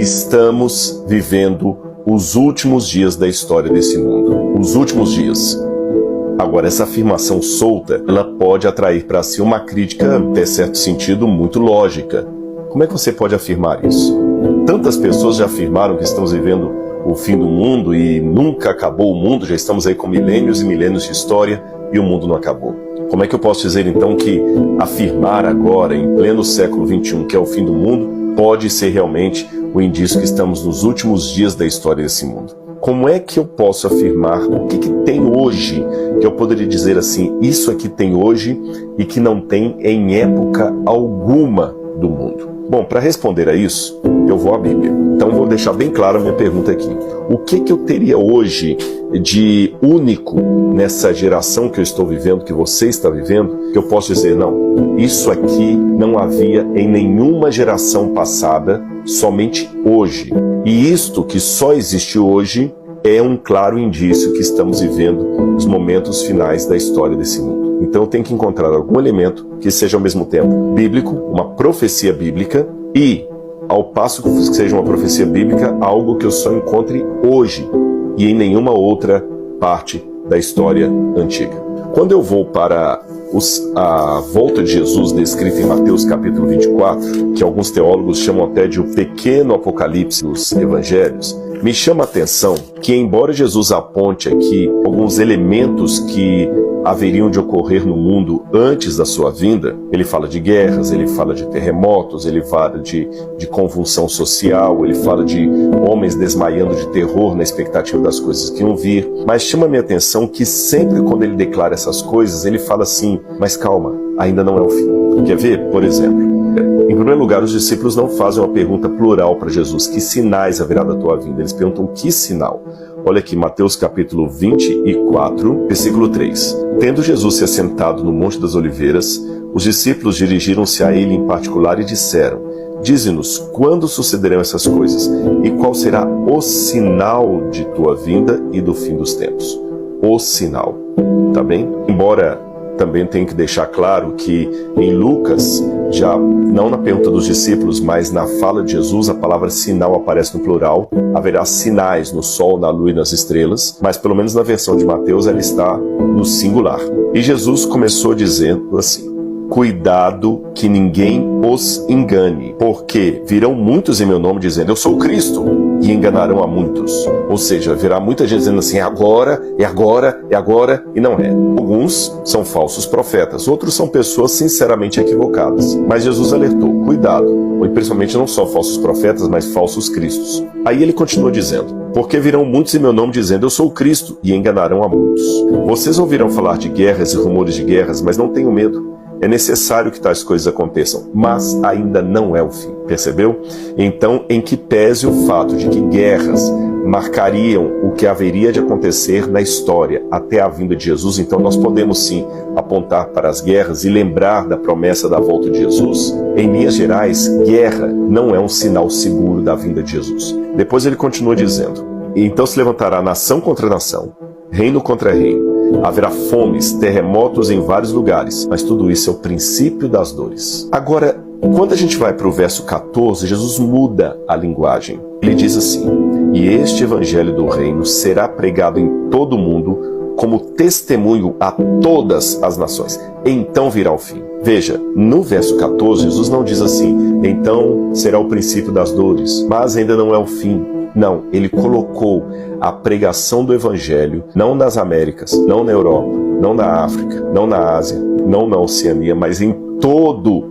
estamos vivendo os últimos dias da história desse mundo. Os últimos dias. Agora, essa afirmação solta, ela pode atrair para si uma crítica, até certo sentido, muito lógica. Como é que você pode afirmar isso? Tantas pessoas já afirmaram que estamos vivendo o fim do mundo e nunca acabou o mundo, já estamos aí com milênios e milênios de história e o mundo não acabou. Como é que eu posso dizer então que afirmar agora, em pleno século XXI, que é o fim do mundo, pode ser realmente o indício que estamos nos últimos dias da história desse mundo? Como é que eu posso afirmar o que tem hoje, que eu poderia dizer assim, isso aqui tem hoje e que não tem em época alguma do mundo? Bom, para responder a isso, eu vou à Bíblia. Então vou deixar bem clara a minha pergunta aqui. O que eu teria hoje de único nessa geração que eu estou vivendo, que você está vivendo, que eu posso dizer, não, isso aqui não havia em nenhuma geração passada, somente hoje. E isto que só existe hoje é um claro indício que estamos vivendo os momentos finais da história desse mundo. Então eu tenho que encontrar algum elemento que seja ao mesmo tempo bíblico, uma profecia bíblica, e ao passo que seja uma profecia bíblica, algo que eu só encontre hoje e em nenhuma outra parte da história antiga. Quando eu vou para a volta de Jesus descrita em Mateus capítulo 24, que alguns teólogos chamam até de o pequeno apocalipse dos evangelhos, me chama a atenção que, embora Jesus aponte aqui alguns elementos que haveriam de ocorrer no mundo antes da sua vinda, ele fala de guerras, ele fala de terremotos, ele fala de convulsão social, ele fala de homens desmaiando de terror na expectativa das coisas que iam vir, mas chama a minha atenção que sempre quando ele declara essas coisas, ele fala assim, mas calma, ainda não é o fim. Quer ver? Por exemplo, em primeiro lugar, os discípulos não fazem uma pergunta plural para Jesus, que sinais haverá da tua vinda? Eles perguntam, que sinal? Olha aqui, Mateus capítulo 24, versículo 3. Tendo Jesus se assentado no Monte das Oliveiras, os discípulos dirigiram-se a ele em particular e disseram, dize-nos, quando sucederão essas coisas? E qual será o sinal de tua vinda e do fim dos tempos? O sinal, tá bem? Embora também tenho que deixar claro que em Lucas, já não na pergunta dos discípulos, mas na fala de Jesus, a palavra sinal aparece no plural. Haverá sinais no sol, na lua e nas estrelas, mas pelo menos na versão de Mateus ela está no singular. E Jesus começou dizendo assim, cuidado que ninguém os engane, porque virão muitos em meu nome dizendo, eu sou o Cristo, e enganarão a muitos. Ou seja, virá muita gente dizendo assim, é agora, é agora, é agora, e não é. Alguns são falsos profetas, outros são pessoas sinceramente equivocadas. Mas Jesus alertou, cuidado, e principalmente não só falsos profetas, mas falsos cristos. Aí ele continua dizendo, porque virão muitos em meu nome dizendo, eu sou o Cristo, e enganarão a muitos. Vocês ouvirão falar de guerras e rumores de guerras, mas não tenham medo. É necessário que tais coisas aconteçam, mas ainda não é o fim, percebeu? Então, em que pese o fato de que guerras marcariam o que haveria de acontecer na história até a vinda de Jesus, então nós podemos sim apontar para as guerras e lembrar da promessa da volta de Jesus. Em linhas gerais, guerra não é um sinal seguro da vinda de Jesus. Depois ele continua dizendo, então se levantará nação contra nação, reino contra reino, haverá fomes, terremotos em vários lugares, mas tudo isso é o princípio das dores. Agora, quando a gente vai para o verso 14, Jesus muda a linguagem. Ele diz assim, e este evangelho do reino será pregado em todo o mundo como testemunho a todas as nações. Então virá o fim. Veja, no verso 14, Jesus não diz assim, então será o princípio das dores, mas ainda não é o fim. Não, ele colocou a pregação do Evangelho, não nas Américas, não na Europa, não na África, não na Ásia, não na Oceania, mas em todo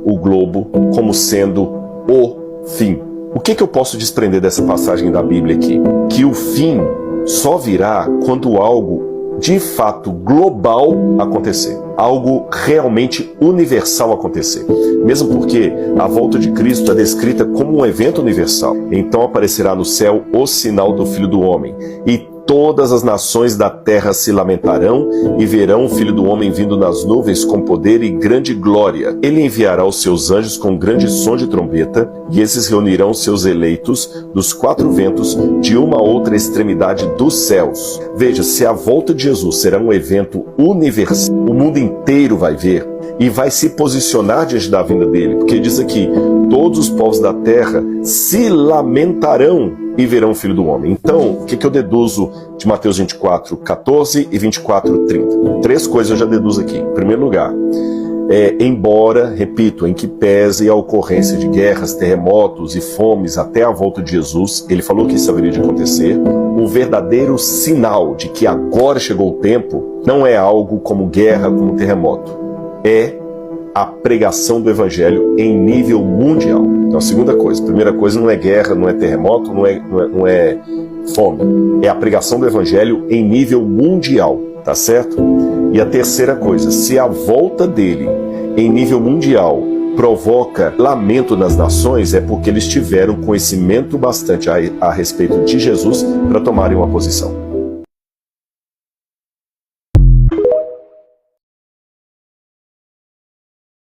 o globo, como sendo o fim. O que eu posso desprender dessa passagem da Bíblia aqui? Que o fim só virá quando algo de fato global acontecer, algo realmente universal acontecer. Mesmo porque a volta de Cristo é descrita como um evento universal. Então aparecerá no céu o sinal do Filho do Homem, e todas as nações da terra se lamentarão e verão o Filho do Homem vindo nas nuvens com poder e grande glória. Ele enviará os seus anjos com grande som de trombeta, e esses reunirão seus eleitos dos quatro ventos de uma a outra extremidade dos céus. Veja, se a volta de Jesus será um evento universal, o mundo inteiro vai ver e vai se posicionar diante da vinda dele, porque diz aqui, todos os povos da terra se lamentarão e verão o Filho do Homem. Então, o que eu deduzo de Mateus 24, 14 e 24, 30? 3 coisas eu já deduzo aqui. Em primeiro lugar, embora, repito, em que pese a ocorrência de guerras, terremotos e fomes até a volta de Jesus, ele falou que isso haveria de acontecer, o verdadeiro sinal de que agora chegou o tempo não é algo como guerra, como terremoto. É a pregação do Evangelho em nível mundial. Então, a segunda coisa. A primeira coisa não é guerra, não é terremoto, não é fome. É a pregação do Evangelho em nível mundial, tá certo? E a terceira coisa, se a volta dele em nível mundial provoca lamento nas nações, é porque eles tiveram conhecimento bastante a respeito de Jesus para tomarem uma posição.